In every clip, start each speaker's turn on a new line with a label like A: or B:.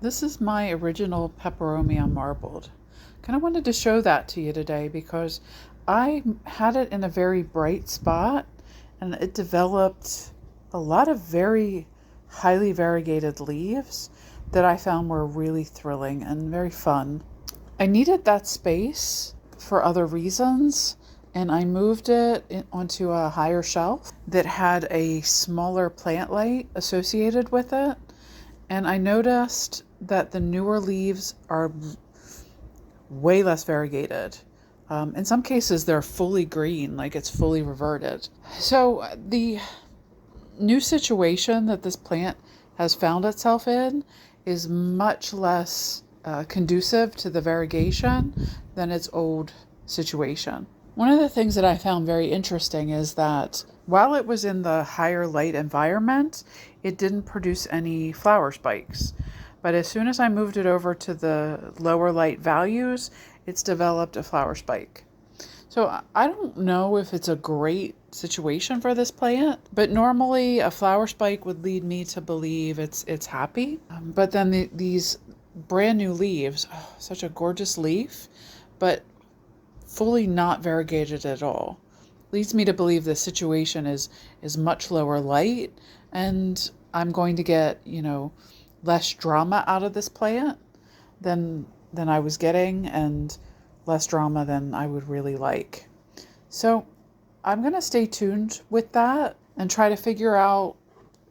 A: This is my original Peperomia marbled. Kind of wanted to show that to you today because I had it in a very bright spot and it developed a lot of very highly variegated leaves that I found were really thrilling and very fun. I needed that space for other reasons, and I moved it onto a higher shelf that had a smaller plant light associated with it. And I noticed that the newer leaves are way less variegated. In some cases, they're fully green, like it's fully reverted. So the new situation that this plant has found itself in is much less conducive to the variegation than its old situation. One of the things that I found very interesting is that while it was in the higher light environment, it didn't produce any flower spikes. But as soon as I moved it over to the lower light values, it's developed a flower spike. So I don't know if it's a great situation for this plant, but normally a flower spike would lead me to believe it's happy. But then these brand new leaves, oh, such a gorgeous leaf, but fully not variegated at all, leads me to believe the situation is much lower light, and I'm going to get, less drama out of this plant than I was getting, and less drama than I would really like. So I'm going to stay tuned with that and try to figure out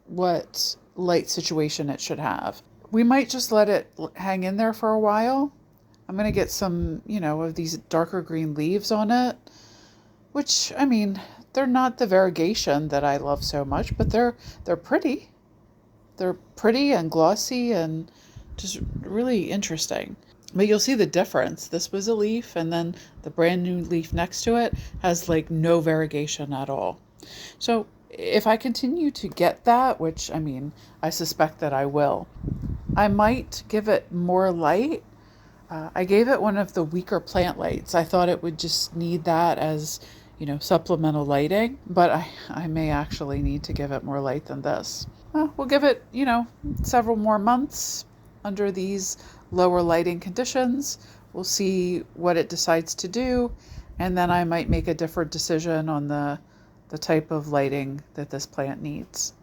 A: what light situation it should have. We might just let it hang in there for a while. I'm going to get some, of these darker green leaves on it, which, they're not the variegation that I love so much, but they're pretty. They're pretty and glossy and just really interesting. But you'll see the difference. This was a leaf, and then the brand new leaf next to it has like no variegation at all. So if I continue to get that, which I suspect that I will, I might give it more light. I gave it one of the weaker plant lights. I thought it would just need that as, supplemental lighting, but I may actually need to give it more light than this. We'll give it, several more months under these lower lighting conditions. We'll see what it decides to do, and then I might make a different decision on the type of lighting that this plant needs.